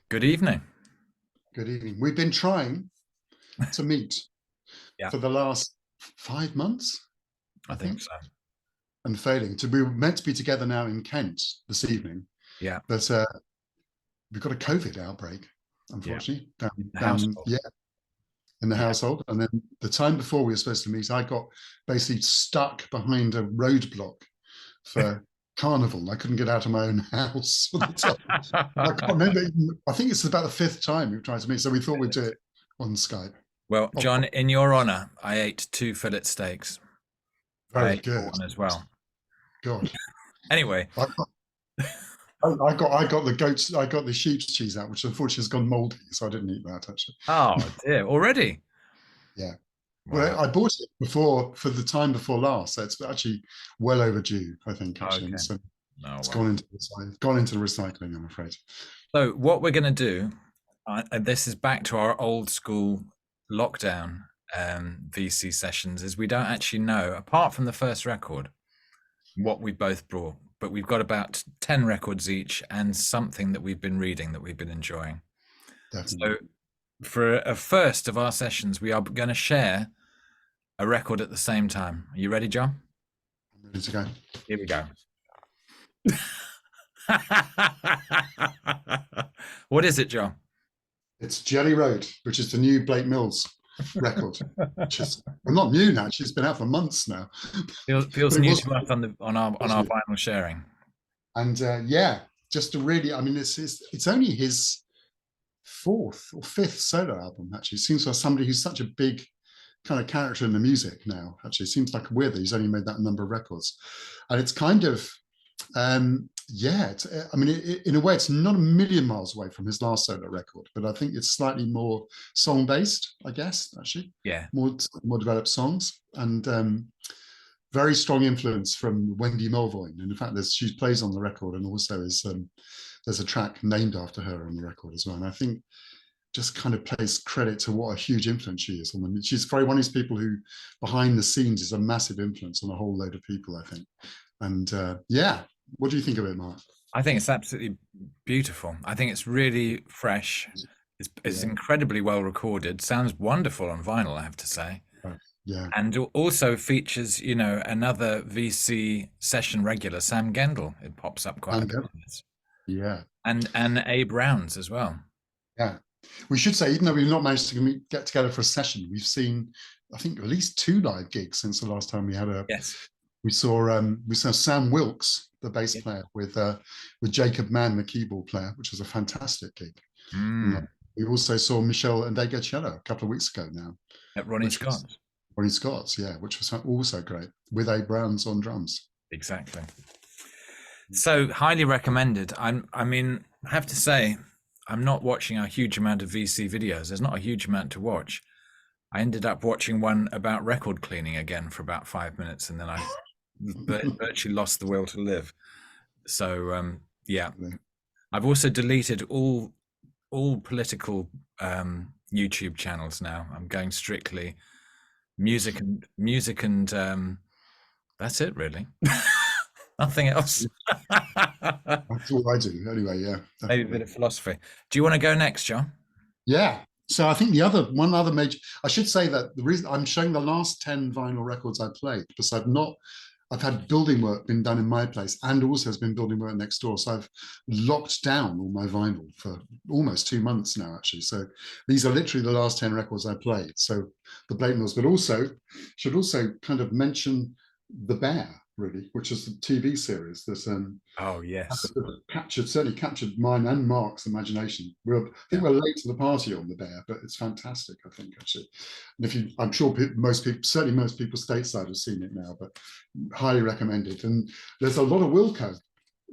Good evening. Good evening. We've been trying to meet Yeah, for the last 5 months, I I think think, so. and failing. We were meant to be together now in Kent this evening, Yeah, but we've got a COVID outbreak, yeah. unfortunately, In the down household. yeah, in the Yeah. household. And then the time before we were supposed to meet, I got basically stuck behind a roadblock for carnival. I couldn't get out of my own house for the time. I can't remember. I think it's about the fifth time we've tried to meet, so we thought we'd do it on Skype. Well, Oh, John, in your honor, I ate two fillet steaks. I very ate good. one as well. God. Anyway, I, I got the goats. I got the sheep's cheese out, which unfortunately has gone mouldy, so I didn't eat that actually. oh dear, already? Yeah, well, Wow. I bought it before for the time before last, so it's actually well overdue. I think actually, Okay. and so Oh it's well. gone into the recycling. I'm afraid. So what we're going to do, and this is back to our old school lockdown VC sessions, is we don't actually know, apart from the first record, what we both brought, but we've got about 10 records each and something that we've been reading that we've been enjoying. Definitely. So for a first of our sessions, we are going to share a record at the same time. Are you ready, John? I'm ready to go. Here we go. What is it, John? It's Jelly Road, which is the new Blake Mills record, which is well, not new now. It's been out for months now, Feels but it new was to us on the on our new. vinyl sharing. And yeah, just to really, I mean, it's only his fourth or fifth solo album. Actually, it seems like somebody who's such a big kind of character in the music now. Actually, it seems like weird that he's only made that number of records, and it's kind of yeah. I mean, in a way, it's not a million miles away from his last solo record, but I think it's slightly more song based. I guess actually, Yeah. more developed songs and. Very strong influence from Wendy Melvoin, and in fact, she plays on the record, and also is there's a track named after her on the record as well. And I think just kind of pays credit to what a huge influence she is on them. She's very one of these people who, behind the scenes, is a massive influence on a whole load of people, I think. And yeah, what do you think of it, Mark? I think it's absolutely beautiful. I think it's really fresh. It's Yeah, incredibly well recorded. Sounds wonderful on vinyl, I have to say. right. Yeah, And also features, another VC session regular, Sam Gendel. It pops up quite a and bit on this. yeah, And Abe Rounds as well. yeah. We should say, even though we've not managed to get together for a session, we've seen, I think, at least two live gigs since the last time we had a. Yes. We saw Sam Wilkes, the bass Yeah. player, with Jacob Mann, the keyboard player, which was a fantastic gig. And Mm. we also saw Michelle and Cello a couple of weeks ago now, At Ronnie which was Scott's. Ronnie Scott's, yeah, which was also great with A. Browns on drums. Exactly. So highly recommended. I mean, I have to say, I'm not watching a huge amount of VC videos. There's not a huge amount to watch. I ended up watching one about record cleaning again for about 5 minutes, and then I virtually lost the will to live. So yeah, I've also deleted all political YouTube channels now. I'm going strictly music and that's it really. Nothing else. That's all I do anyway. Yeah, Maybe a bit definitely. of philosophy. Do you want to go next, John? Yeah. So I think one other major. I should say that the reason I'm showing the last 10 vinyl records I played, because I've had building work been done in my place, and also has been building work next door. So I've locked down all my vinyl for almost 2 months now, actually. So these are literally the last 10 records I played. So the Blake Mills, but also should also kind of mention The Bear, really, which is the TV series that Oh yes. certainly captured mine and Mark's imagination. I think Yeah. we're late to the party on The Bear, but it's fantastic, I think, actually. And I'm sure most people, certainly most people stateside have seen it now, but highly recommended. And there's a lot of Wilco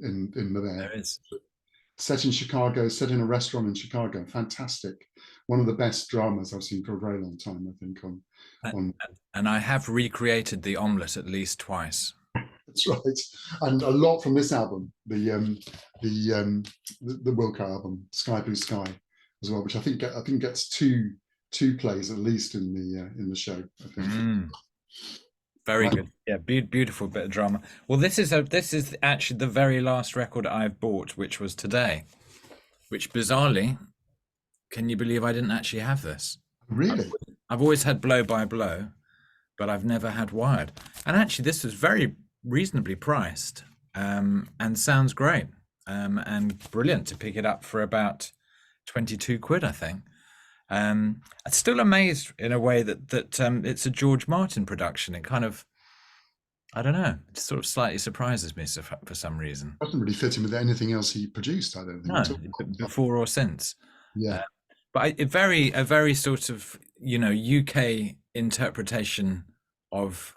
in The There Bear. is. Set in Chicago, set in a restaurant in Chicago. Fantastic. One of the best dramas I've seen for a very long time, I think, And, on and I have recreated the omelette at least twice. That's right, and a lot from this album, the Wilco album, Sky Blue Sky, as well, which I think gets two plays at least in the show. I think. Mm, very Right. good. Yeah, beautiful bit of drama. Well, this is actually the very last record I've bought, which was today. which bizarrely, can you believe I didn't actually have this? Really? I've always had Blow by Blow, but I've never had Wired. And actually, this was very reasonably priced, and sounds great, and brilliant to pick it up for about 22 quid, I think. I'm still amazed in a way that it's a George Martin production. It kind of, I don't know, it sort of slightly surprises me for some reason. Doesn't really fit in with anything else he produced, I don't think. No, at all. before or since. Yeah. But a very sort of, UK interpretation of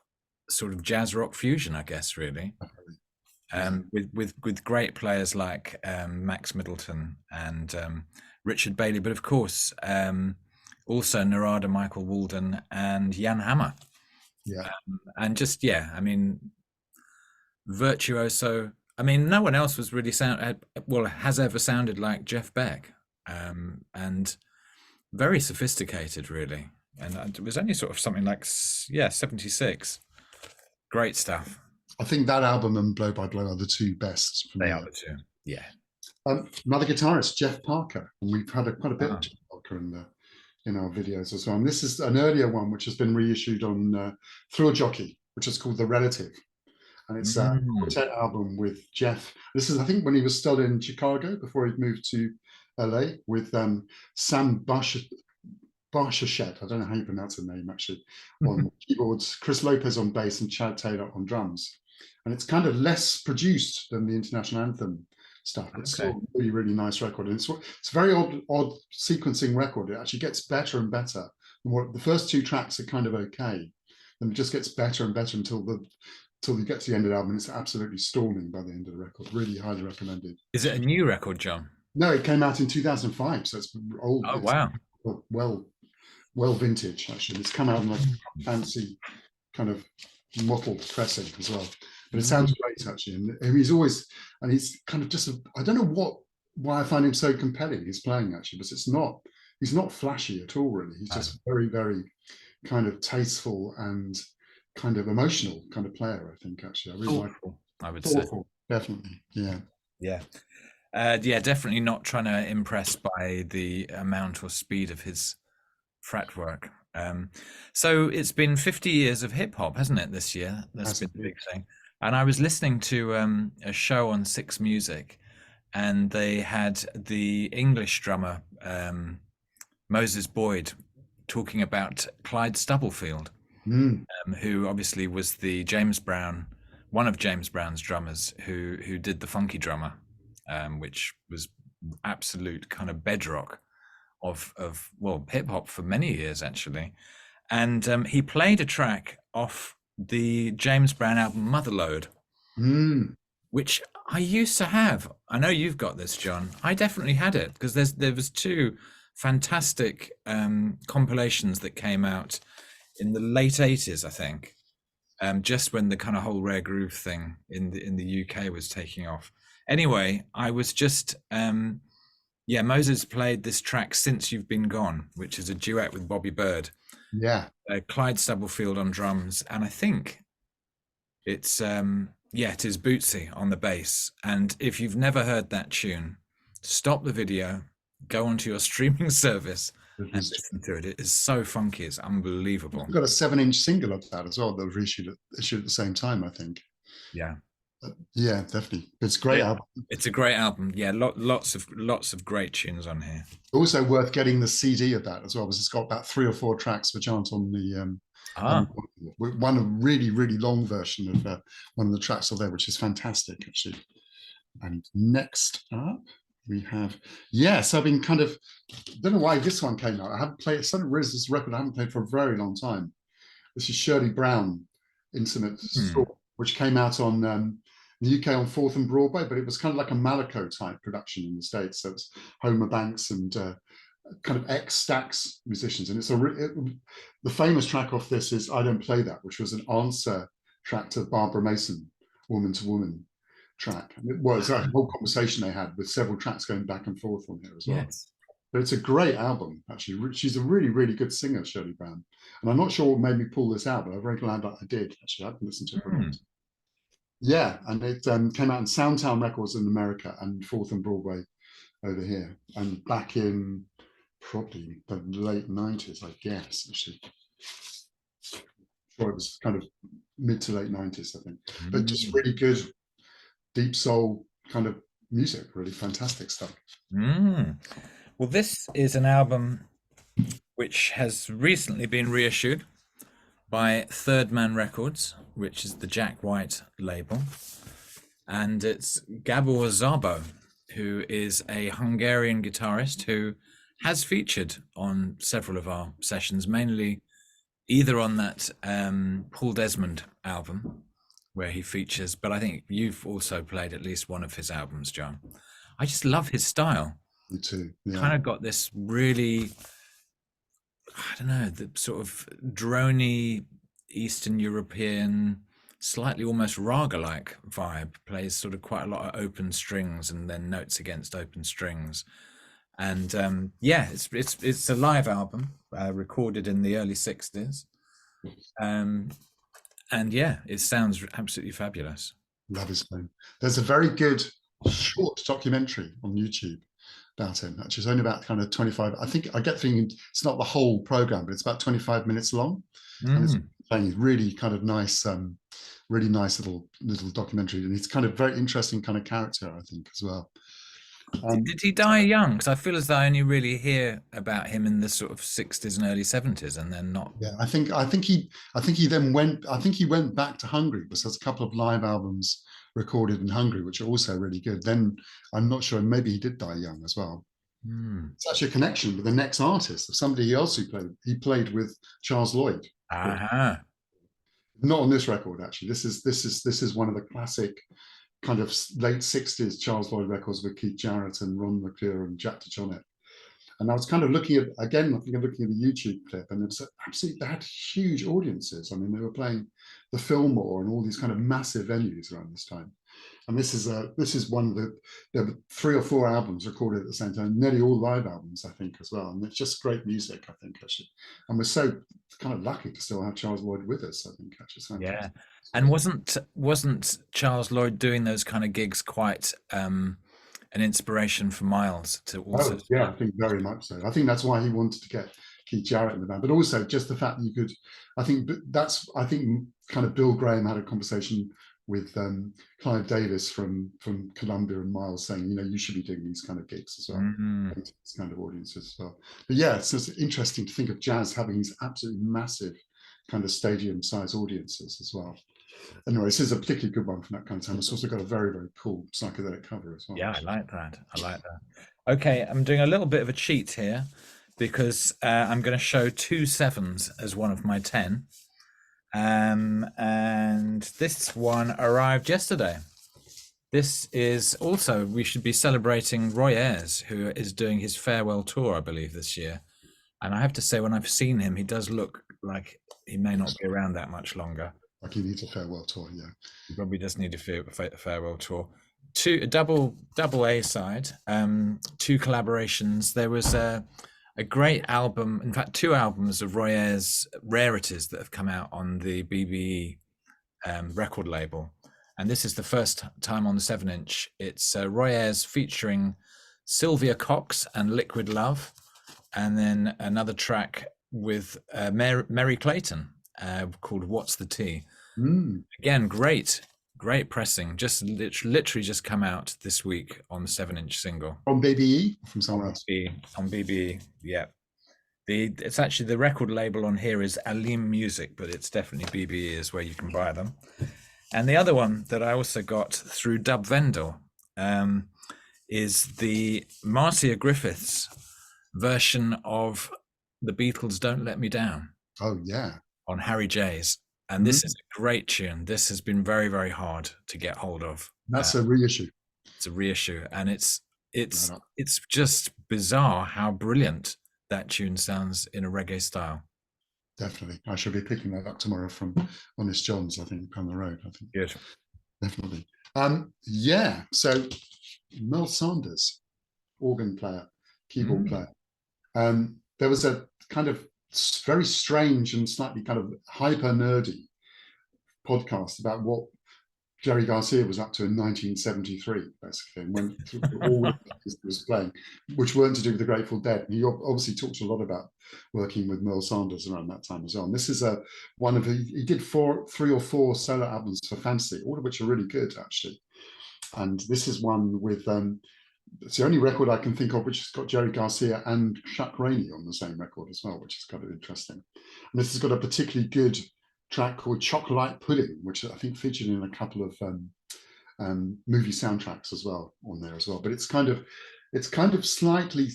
sort of jazz rock fusion, I guess, really. With great players like Max Middleton and Richard Bailey, but of course also Narada Michael Walden and Jan Hammer. Yeah. And just, I mean, virtuoso. I mean, no one else was really has ever sounded like Jeff Beck, and very sophisticated, really. And it was only sort of something like 76. Great stuff. I think that album and Blow by Blow are the two best. They are the two. Yeah. Another guitarist, Jeff Parker, and we've had quite a bit of Jeff Parker in our videos as well. And this is an earlier one which has been reissued on Thrill Jockey, which is called The Relative. And it's a quartet album with Jeff. This is, I think, when he was still in Chicago before he'd moved to LA, with Sam Barshachet, I don't know how you pronounce the name actually, on keyboards, Chris Lopez on bass, and Chad Taylor on drums. And it's kind of less produced than the International Anthem stuff. It's still a really, really nice record. And it's a very odd sequencing record. It actually gets better and better. And the first two tracks are kind of okay. And it just gets better and better until you get to the end of the album. It's absolutely storming by the end of the record. Really highly recommended. Is it a new record, John? No, it came out in 2005, so it's old. Oh, wow. Well vintage, actually. It's come out in like a fancy kind of mottled pressing as well. But it sounds great, actually. And he's kind of just, I don't know why I find him so compelling, his playing, actually, but he's not flashy at all, really. He's just very, very kind of tasteful and kind of emotional kind of player, I think, actually. I really like it. I would say. Definitely, yeah. Yeah. Definitely not trying to impress by the amount or speed of his fret work. So it's been 50 years of hip hop, hasn't it, this year? That's been the big thing. And I was listening to a show on Six Music, and they had the English drummer, Moses Boyd, talking about Clyde Stubblefield, who obviously was one of James Brown's drummers who did the Funky Drummer, which was absolute kind of bedrock of hip hop for many years, actually. And he played a track off the James Brown album Motherlode, which I used to have. I know you've got this, John. I definitely had it, because there was two fantastic compilations that came out in the late 80s, I think, just when the kind of whole rare groove thing in the UK was taking off. Anyway, I was just Moses played this track, Since You've Been Gone, which is a duet with Bobby Bird. Yeah. Clyde Stubblefield on drums, and I think it's it is Bootsy on the bass. And if you've never heard that tune, stop the video, go onto your streaming service and listen to it. It is so funky, it's unbelievable. We've got a 7-inch single of that as well that was issued at the same time, I think. Yeah. Yeah, definitely. It's a great album. It's a great album. Yeah, lots of great tunes on here. Also worth getting the CD of that as well, because it's got about 3 or 4 tracks which aren't on the one a really, really long version of one of the tracks on there, which is fantastic, actually. And next up we have, so I've been kind of, don't know why this one came out. I haven't played, this record I haven't played for a very long time. This is Shirley Brown, Intimate Storm, which came out on the UK on 4th and Broadway, but it was kind of like a Malaco type production in the States. So it's Homer Banks and kind of ex-Stax musicians. And it's the famous track off this is I Don't Play That, which was an answer track to Barbara Mason, Woman to Woman track. And it was a whole conversation they had with several tracks going back and forth on here as well. Yes. But it's a great album, actually. She's a really, really good singer, Shirley Brown. And I'm not sure what made me pull this out, but I'm very glad that I did, actually. I haven't listened to her. Yeah, and it came out in Soundtown Records in America and Fourth and Broadway over here, and back in probably the late 90s, I guess. Actually, sure, it was kind of mid to late 90s, I think. But just Mm. really good, deep soul kind of music, really fantastic stuff. Mm. Well, this is an album which has recently been reissued by Third Man Records, which is the Jack White label. And it's Gabor Szabo, who is a Hungarian guitarist who has featured on several of our sessions, mainly either on that Paul Desmond album where he features, but I think you've also played at least one of his albums, John. I just love his style. Me too. Yeah, Kind of got this really, I don't know, the sort of drony Eastern European, slightly almost raga-like vibe. Plays sort of quite a lot of open strings and then notes against open strings. And yeah, it's a live album recorded in the early '60s. And yeah, it sounds absolutely fabulous. love his playing. There's a very good short documentary on YouTube about him. Actually, it's only about kind of 25. I think I get thinking it's not the whole program, but it's about 25 minutes long, and it's playing really kind of nice, really nice little documentary, and he's kind of very interesting kind of character, I think, as well. Did he die young? Because I feel as though I only really hear about him in the sort of '60s and early '70s, and then not. Yeah, I think he then went. I think he went back to Hungary because there's a couple of live albums recorded in Hungary, which are also really good. Then I'm not sure. Maybe he did die young as well. It's actually a connection with the next artist of somebody else who played. He played with Charles Lloyd. Aha. Not on this record, actually. This is one of the classic kind of late 60s Charles Lloyd records with Keith Jarrett and Ron McClure and Jack DeJohnette. And I was kind of looking at, again, I think I'm looking at the YouTube clip, and it's absolutely, they had huge audiences. I mean, they were playing the Fillmore and all these kind of massive venues around this time. And this is one of there were 3 or 4 albums recorded at the same time, nearly all live albums, I think, as well. And it's just great music, I think, actually. And we're so kind of lucky to still have Charles Lloyd with us, I think, actually. Yeah. And wasn't Charles Lloyd doing those kind of gigs quite an inspiration for Miles to also? Oh, yeah, I think very much so. I think that's why he wanted to get Keith Jarrett in the band, but also just the fact that you could. I think kind of Bill Graham had a conversation with Clive Davis from Columbia and Miles saying, you should be doing these kind of gigs as well, these kind of audiences as well. But yeah, it's just interesting to think of jazz having these absolutely massive kind of stadium-sized audiences as well. Anyway, this is a particularly good one from that kind of time. It's also got a very, very cool psychedelic cover as well. Yeah, I like that. Okay, I'm doing a little bit of a cheat here because I'm going to show 2 7s as one of my 10. And this one arrived yesterday. This is also, we should be celebrating Roy Ayers, who is doing his farewell tour, I believe, this year. And I have to say, when I've seen him, he does look like he may not be around that much longer. Like he needs a farewell tour, yeah. He probably does need a farewell tour. A double A side, 2 collaborations. There was a great album, in fact, 2 albums of Roy Ayers' rarities that have come out on the BBE record label. And this is the first time on the 7-inch. It's Roy Ayers featuring Sylvia Cox and Liquid Love. And then another track with Mary Clayton called What's the Tea? Again, great pressing. Just literally just come out this week on the 7-inch single. From BBE? From somewhere else? On BBE, yeah. It's actually, the record label on here is Alim Music, but it's definitely BBE is where you can buy them. And the other one that I also got through Dub Vendor is the Marcia Griffiths version of the Beatles' Don't Let Me Down. Oh, yeah. On Harry J's. And this is a great tune. This has been very, very hard to get hold of. That's a reissue. It's a reissue. And it's just bizarre how brilliant that tune sounds in a reggae style. Definitely. I shall be picking that up tomorrow from Honest John's, I think, on the road. I think. Good. Definitely. Yeah. So Mel Sanders, organ player, keyboard player. There was a kind of very strange and slightly kind of hyper nerdy podcast about what Jerry Garcia was up to in 1973, basically, and when all of this was playing, which weren't to do with the Grateful Dead. And he obviously talked a lot about working with Merle Sanders around that time as well. And this is one of he did 3 or 4 solo albums for Fantasy, all of which are really good actually. And this is one with it's the only record I can think of which has got Jerry Garcia and Chuck Rainey on the same record as well, which is kind of interesting. And this has got a particularly good track called Chocolate Pudding, which I think featured in a couple of movie soundtracks as well on there as well. But it's kind of slightly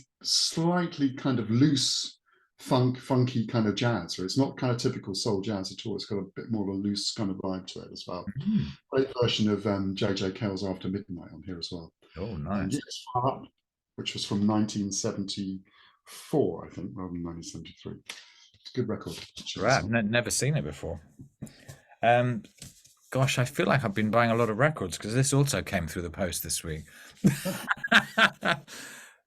kind of loose, funky kind of jazz, or it's not kind of typical soul jazz at all. It's got a bit more of a loose kind of vibe to it as well. Great version of J.J. Cale's After Midnight on here as well. Oh, nice. And yes, Far Up, which was from 1974, I think, rather than 1973. It's a good record. Right, I've never seen it before. Gosh, I feel like I've been buying a lot of records because this also came through the post this week.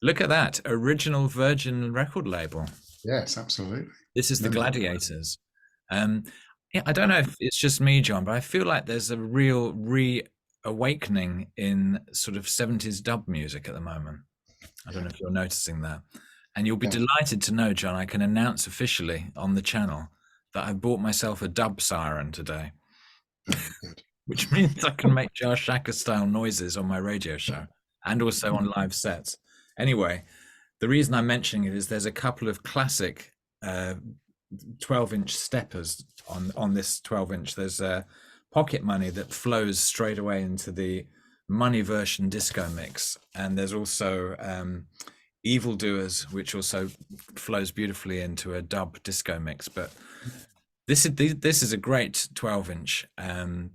Look at that, original Virgin record label. Yes, absolutely. This is the Gladiators. Yeah, I don't know if it's just me, John, but I feel like there's a real reawakening in sort of 70s dub music at the moment. I don't know if you're noticing that. And you'll be delighted to know, John, I can announce officially on the channel that I bought myself a dub siren today, which means I can make Jar Shaka style noises on my radio show and also on live sets. Anyway, the reason I'm mentioning it is there's a couple of classic 12-inch steppers on this 12-inch. There's Pocket Money that flows straight away into the Money version disco mix, and there's also Evil Doers, which also flows beautifully into a dub disco mix. But this is a great 12-inch, and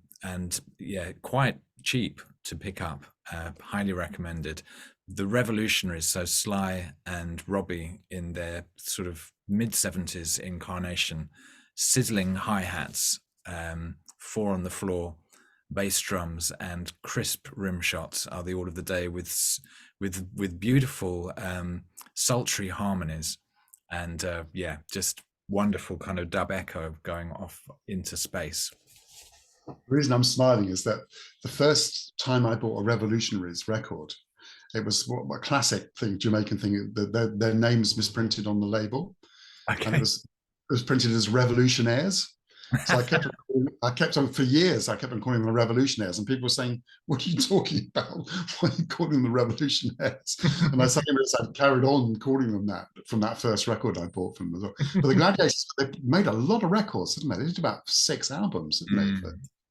yeah, quite cheap to pick up. Highly recommended. The Revolutionaries, so Sly and Robbie in their sort of mid-70s incarnation, sizzling hi-hats, 4 on the floor, bass drums, and crisp rim shots are the order of the day, with beautiful sultry harmonies, and yeah, just wonderful kind of dub echo going off into space. The reason I'm smiling is that the first time I bought a Revolutionaries record, it was a classic thing, Jamaican thing. Their names misprinted on the label, and it was printed as Revolutionaires. So I kept on for years. I kept on calling them the Revolutionaires, and people were saying, "What are you talking about? Why are you calling them the Revolutionaires?" And I carried on calling them that from that first record I bought from them as well. But the Gladiators, they made a lot of records, didn't they? They did about 6 albums.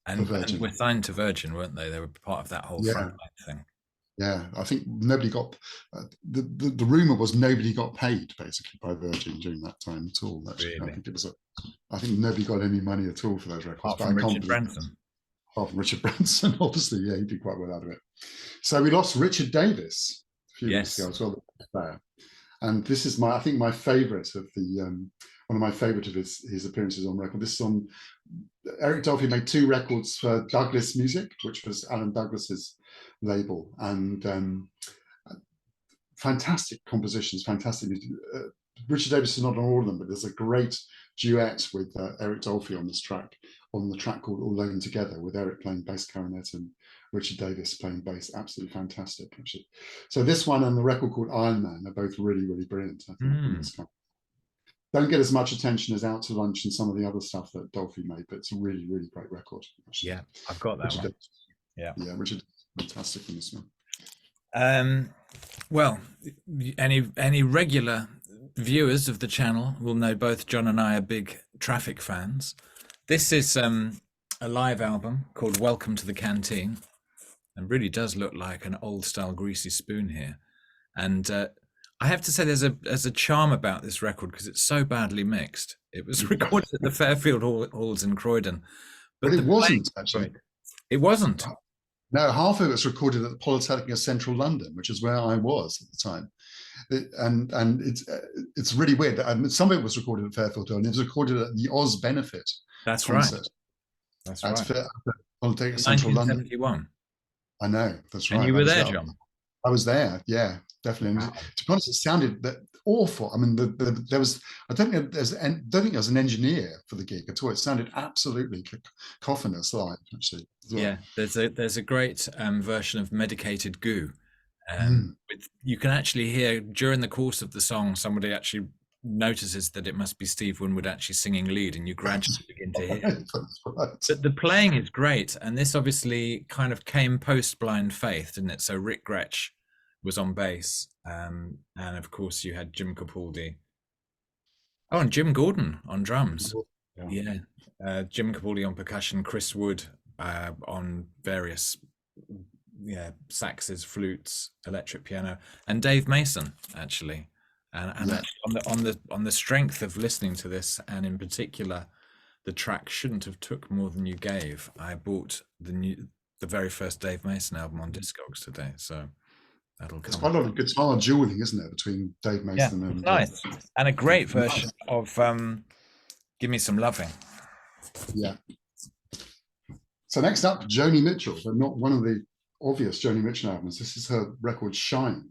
And were signed to Virgin, weren't they? They were part of that whole frontline thing. Yeah, I think nobody got the rumor was nobody got paid basically by Virgin during that time at all. Actually, really? I think nobody got any money at all for those records. Apart from Richard Branson. Apart from Richard Branson, obviously, yeah, he did quite well out of it. So we lost Richard Davis a few weeks ago as well, and this is I think my favourite of the one of my favourite of his appearances on record. This is on Eric Dolphy made 2 records for Douglas Music, which was Alan Douglas's label, and fantastic compositions, fantastic music. Richard Davis is not on all of them, but there's a great duet with Eric Dolphy on this track, on the track called Alone Together, with Eric playing bass clarinet and Richard Davis playing bass. Absolutely fantastic, actually. So this one and the record called Iron Man are both really, really brilliant, I think. Don't get as much attention as Out to Lunch and some of the other stuff that Dolphy made, but it's a really, really great record, actually. Yeah, I've got that one. Yeah, Richard, fantastic in this one. Well, any regular viewers of the channel will know both John and I are big Traffic fans. This is a live album called Welcome to the Canteen, and really does look like an old style Greasy Spoon here. And I have to say there's a charm about this record because it's so badly mixed. It was recorded at the Fairfield Halls in Croydon, but it wasn't actually. It wasn't. No, half of it was recorded at the Polytechnic of Central London, which is where I was at the time. And it's really weird. Some of it was recorded at Fairfield Hall, and it was recorded at the Oz Benefit. That's concert. Right. That's right. Polytechnic of Central London. 1971. I know. That's right. And you were there, John. I was there. Yeah, definitely. And to be honest, it sounded that awful. I mean, there was. I don't think there was an engineer for the gig at all. It sounded absolutely cacophanous live, actually. As well. Yeah, there's a great version of Medicated Goo. Mm. You can actually hear during the course of the song, somebody actually notices that it must be Steve Winwood actually singing lead, and you gradually begin to hear. Right. But the playing is great, and this obviously kind of came post Blind Faith, didn't it? So Rick Gretsch was on bass, and of course you had Jim Capaldi. Oh, and Jim Gordon on drums. Yeah, Jim Capaldi on percussion, Chris Wood on various saxes, flutes, electric piano, and Dave Mason actually. And actually on the strength of listening to this, and in particular, the track Shouldn't Have Took More Than You Gave, I bought the very first Dave Mason album on Discogs today. So that'll come. There's quite a lot of guitar dueling, isn't there, between Dave Mason and nice, and a great version of Give Me Some Loving. Yeah. So next up, Joni Mitchell, but not one of the obvious Joni Mitchell albums. This is her record Shine,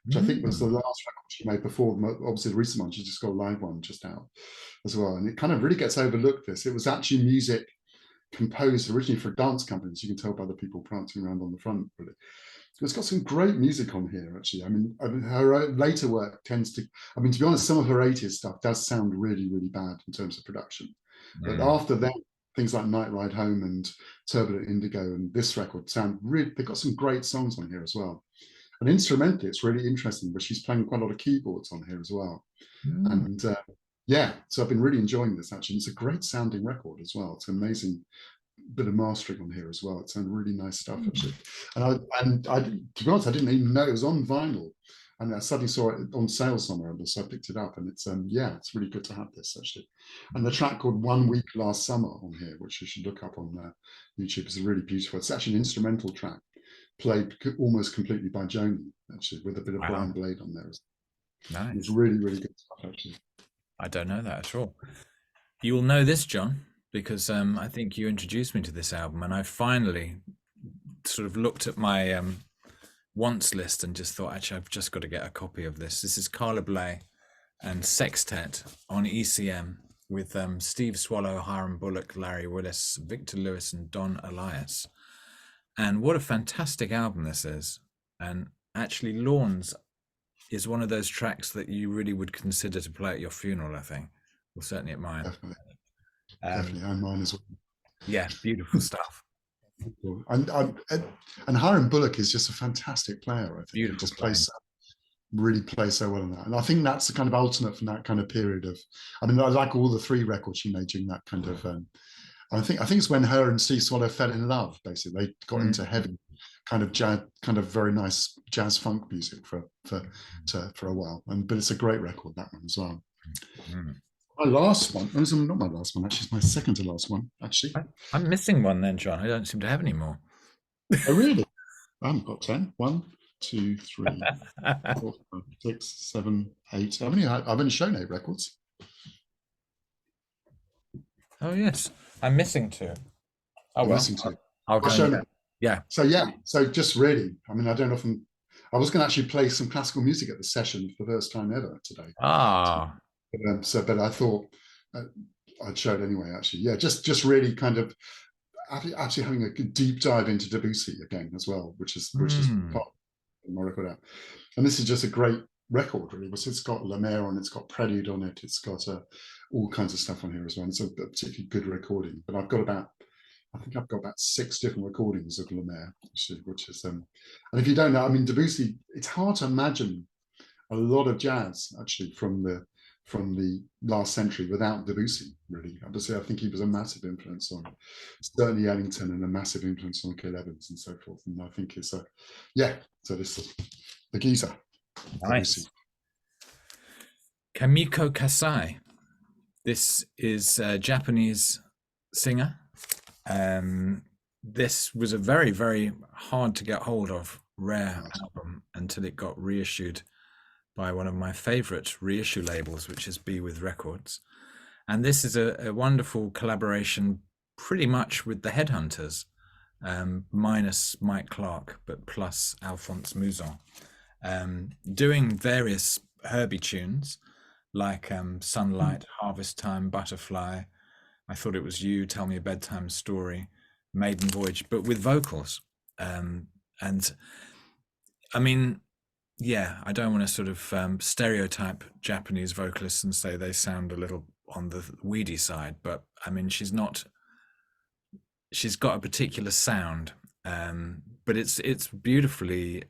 which I think was the last record she made before, obviously the recent one. She just got a live one just out as well. And it kind of really gets overlooked, this. It was actually music composed originally for dance companies. You can tell by the people prancing around on the front, really. It's got some great music on here, actually. I mean, her later work tends to, I mean, to be honest, some of her 80s stuff does sound really, really bad in terms of production. But after that, things like Night Ride Home and Turbulent Indigo and this record sound really, they've got some great songs on here as well. And instrumentally, it's really interesting, but she's playing quite a lot of keyboards on here as well. And yeah, so I've been really enjoying this, actually. It's a great sounding record as well. It's an amazing bit of mastering on here as well. It sounds really nice stuff, actually. And I, to be honest, I didn't even know it was on vinyl. And I suddenly saw it on sale somewhere, so I picked it up. And it's yeah, it's really good to have this, actually. And the track called One Week Last Summer on here, which you should look up on YouTube, is really beautiful. It's actually an instrumental track played almost completely by Joni, actually, with a bit of Brian Blade on there. Nice. It's really, really good stuff, actually. I don't know that at all. You will know this, John, because I think you introduced me to this album, and I finally sort of looked at my wants list and just thought, actually, I've just got to get a copy of this. This is Carla Bley and Sextet on ECM with Steve Swallow, Hiram Bullock, Larry Willis, Victor Lewis, and Don Elias. And what a fantastic album this is. And actually, Lawns is one of those tracks that you really would consider to play at your funeral, I think. Well, certainly at mine. Definitely, and mine as well. Yeah, beautiful stuff. And Hiram Bullock is just a fantastic player, I think. Beautiful, he just really plays so well in that. And I think that's the kind of ultimate from that kind of period of, I mean, I like all the three records she made during that kind of, I think it's when her and Steve Swallow fell in love, basically. They got into heavy kind of jazz, kind of very nice jazz funk music for a while. But it's a great record, that one as well. My last one, not my last one, actually, it's my second to last one, actually. I'm missing one then, John. I don't seem to have any more. Oh, really? I haven't got 10. 1, 2, 3, 4, 5, 6, 7, 8. I've only shown 8 records. Oh, yes. I'm missing 2. Oh, well. Missing 2. I'll show them. Yeah. So just really, I mean, I don't often, I was going to actually play some classical music at the session for the first time ever today. But I thought I'd show it anyway, actually. Yeah, just really kind of actually having a good deep dive into Debussy again as well, which is part of my record out. And this is just a great record, really. It's got La Mer on it, it's got Prelude on it, it's got all kinds of stuff on here as well. And it's a particularly good recording. But I've got about 6 different recordings of La Mer, which is and if you don't know, I mean, Debussy, it's hard to imagine a lot of jazz actually from the last century without Debussy, really. Obviously, I think he was a massive influence on certainly Ellington and a massive influence on Gil Evans and so forth. And I think it's so this is the geezer. Nice. Debussy. Kamiko Kasai. This is a Japanese singer. This was a very, very hard to get hold of, rare album until it got reissued by one of my favorite reissue labels, which is Be With Records. And this is a wonderful collaboration pretty much with the Headhunters. minus Mike Clark, but plus Alphonse Mouzon, doing various Herbie tunes like Sunlight, Harvest Time, Butterfly, I Thought It Was You, Tell Me a Bedtime Story, Maiden Voyage, but with vocals. And I mean, yeah, I don't want to sort of stereotype Japanese vocalists and say they sound a little on the weedy side, but I mean, she's got a particular sound, but it's beautifully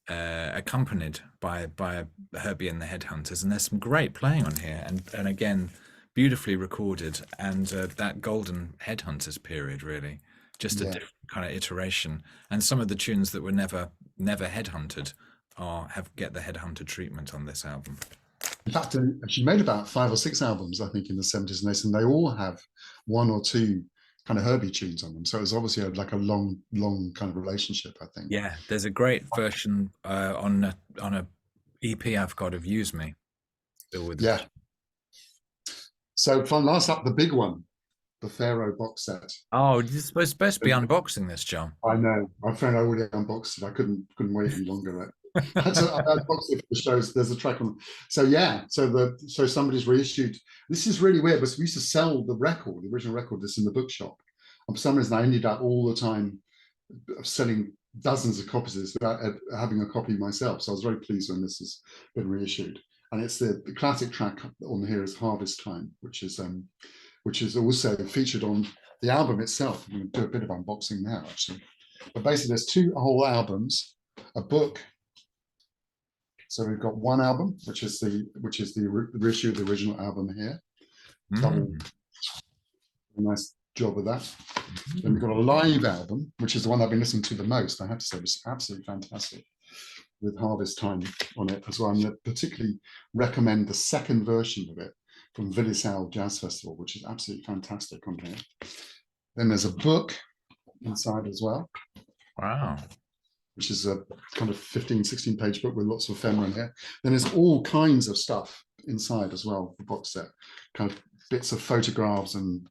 accompanied by Herbie and the Headhunters, and there's some great playing on here, and again, beautifully recorded, and that golden Headhunters period, really, just a different kind of iteration, and some of the tunes that were never headhunted get the headhunter treatment on this album. In fact, she made about 5 or 6 albums, I think, in the 70s and 80s, and they all have 1 or 2 kind of Herbie tunes on them. So it was obviously like a long kind of relationship, I think. Yeah, there's a great version on a EP I've got of Use Me. Still with yeah. So last up, the big one, the Pharoah box set. Oh, you're supposed to be unboxing this, John. I know. My friend already unboxed it. I couldn't wait any longer. I unboxed it for the shows. There's a track on. So yeah. So somebody's reissued. This is really weird, but we used to sell the original record, this in the bookshop. And for some reason, I ended up all the time selling dozens of copies of this without having a copy myself. So I was very pleased when this has been reissued. And it's the classic track on here is Harvest Time, which is also featured on the album itself. I'm going to do a bit of unboxing now, actually. But basically, there's 2 whole albums, a book. So we've got one album, which is the reissue of the original album here. Nice job of that. Then we've got a live album, which is the one I've been listening to the most. I have to say, it's absolutely fantastic, with Harvest Time on it as well. I'm going to particularly recommend the second version of it from Villisal Jazz Festival, which is absolutely fantastic on here. Then there's a book inside as well. Wow. Which is a kind of 15, 16 page book with lots of ephemera in here. Then there's all kinds of stuff inside as well, the box set, kind of bits of photographs and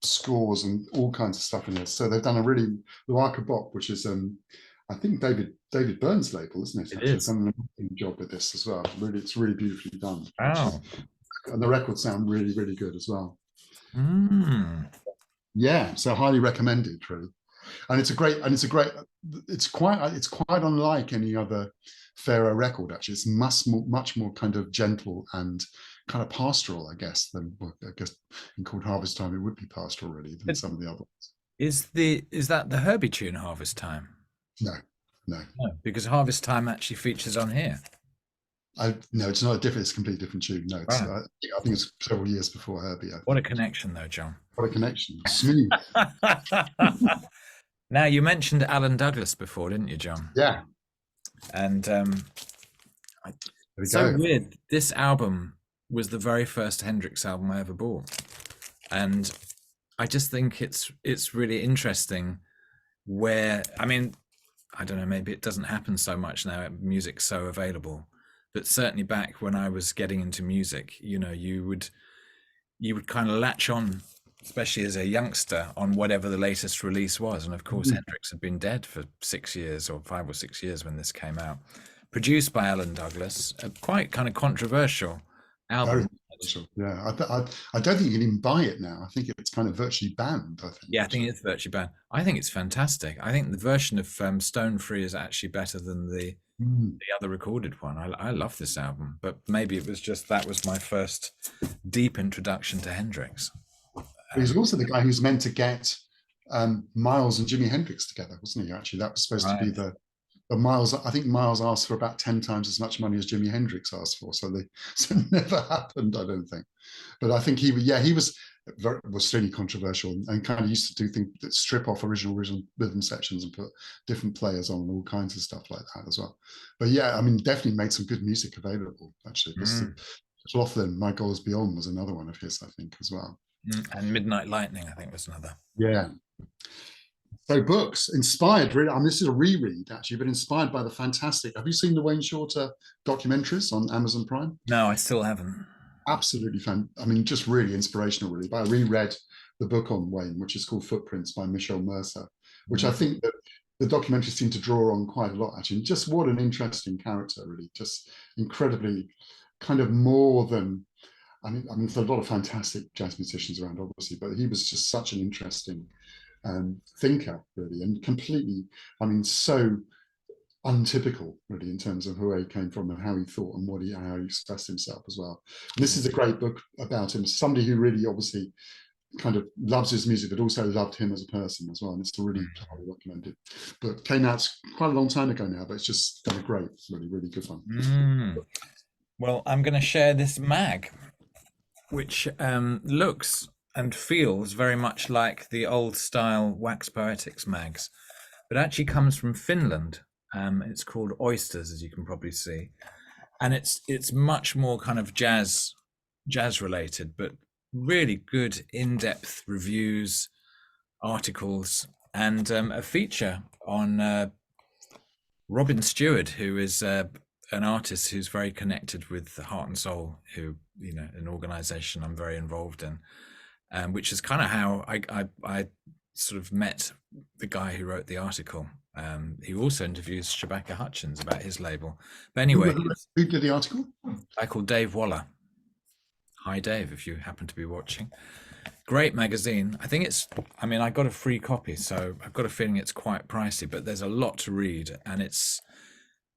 scores and all kinds of stuff in here. So they've done a really, Luaka Bok, which is I think David Byrne's label, isn't it? It is. It's done an amazing job with this as well. Really, it's really beautifully done. Wow. And the records sound really, really good as well. Yeah, so highly recommended, really. And it's quite unlike any other Pharoah record, actually. It's much more kind of gentle and kind of pastoral, I guess, than, well, I guess in called Harvest Time, it would be pastoral, really, than some of the other ones. Is that the Herbie tune, Harvest Time? No, because Harvest Time actually features on here. No, it's not it's a completely different tune. No, it's, I think it's several years before Herbie. What a connection, though, John. What a connection. Smooth. Now, you mentioned Douglas before, didn't you, John? Yeah. And so weird. This album was the very first Hendrix album I ever bought. And I just think it's really interesting where, I mean, I don't know, maybe it doesn't happen so much now, music's so available. But certainly back when I was getting into music, you know, you would kind of latch on, especially as a youngster, on whatever the latest release was. And of course, Hendrix had been dead for 6 years or 5 or 6 years when this came out. Produced by Alan Douglas, a quite kind of controversial album. Yeah, I don't think you can even buy it now. I think it's kind of virtually banned. I think it's virtually banned. I think it's fantastic. I think the version of Stone Free is actually better than the other recorded one. I love this album, but maybe it was just that was my first deep introduction to Hendrix. He's also the guy who's meant to get Miles and Jimi Hendrix together, wasn't he? Actually, that was supposed to be the Miles. I think Miles asked for about 10 times as much money as Jimi Hendrix asked for, so it never happened, I don't think. But I think he was extremely controversial and kind of used to do things that strip off original rhythm sections and put different players on and all kinds of stuff like that as well. But yeah, I mean, definitely made some good music available, actually. Laughlin, My Goals Beyond was another one of his, I think, as well. And Midnight Lightning, I think, was another. Yeah. So books inspired, really. I mean, this is a reread, actually, but inspired by the fantastic. Have you seen the Wayne Shorter documentaries on Amazon Prime? No, I still haven't. Absolutely I mean, just really inspirational, really. But I reread the book on Wayne, which is called Footprints by Michelle Mercer, which I think that the documentary seemed to draw on quite a lot, actually. Just what an interesting character, really. Just incredibly kind of more than, I mean, there's a lot of fantastic jazz musicians around, obviously, but he was just such an interesting thinker, really, and completely, I mean, so untypical, really, in terms of where he came from and how he thought and how he expressed himself as well. And this is a great book about him, somebody who really obviously kind of loves his music, but also loved him as a person as well. And it's a really highly recommended book. Came out quite a long time ago now, but it's just done a great, really, really good one. Well, I'm going to share this mag, which looks and feels very much like the old style Wax Poetics mags, but actually comes from Finland. It's called Oysters, as you can probably see, and it's much more kind of jazz related, but really good in-depth reviews, articles, and a feature on Robin Stewart, who is an artist who's very connected with Heart and Soul, who, you know, an organization I'm very involved in, which is kind of how I sort of met the guy who wrote the article. He also interviews Shabaka Hutchins about his label. But anyway, who did the article? I call Dave Waller. Hi, Dave, if you happen to be watching. Great magazine. I think I mean, I got a free copy, so I've got a feeling it's quite pricey, but there's a lot to read. And it's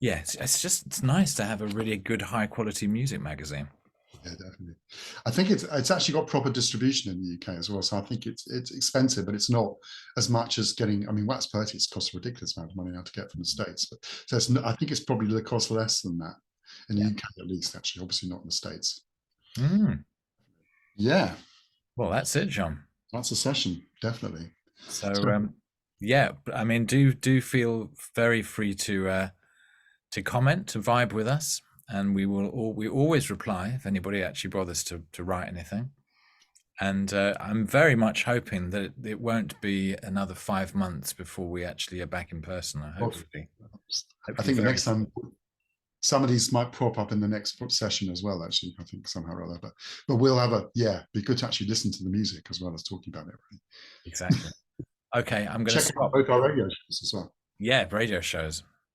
nice to have a really good, high quality music magazine. Yeah, definitely. I think it's actually got proper distribution in the UK as well. So I think it's expensive, but it's not as much as getting. I mean, Wax Poetics costs a ridiculous amount of money now to get from the States. But so I think it's probably the cost less than that in the UK at least. Actually, obviously not in the States. Yeah. Well, that's it, John. That's a session, definitely. So yeah, I mean, do feel very free to comment, to vibe with us, and we always reply if anybody actually bothers to write anything. And I'm very much hoping that it won't be another 5 months before we actually are back in person. Hopefully. I think the next time some of these might prop up in the next session as well, actually, I think somehow or other. But we'll have be good to actually listen to the music as well as talking about it. Really. Exactly. Okay, I'm going to check out both our radio shows as well. Yeah, radio shows.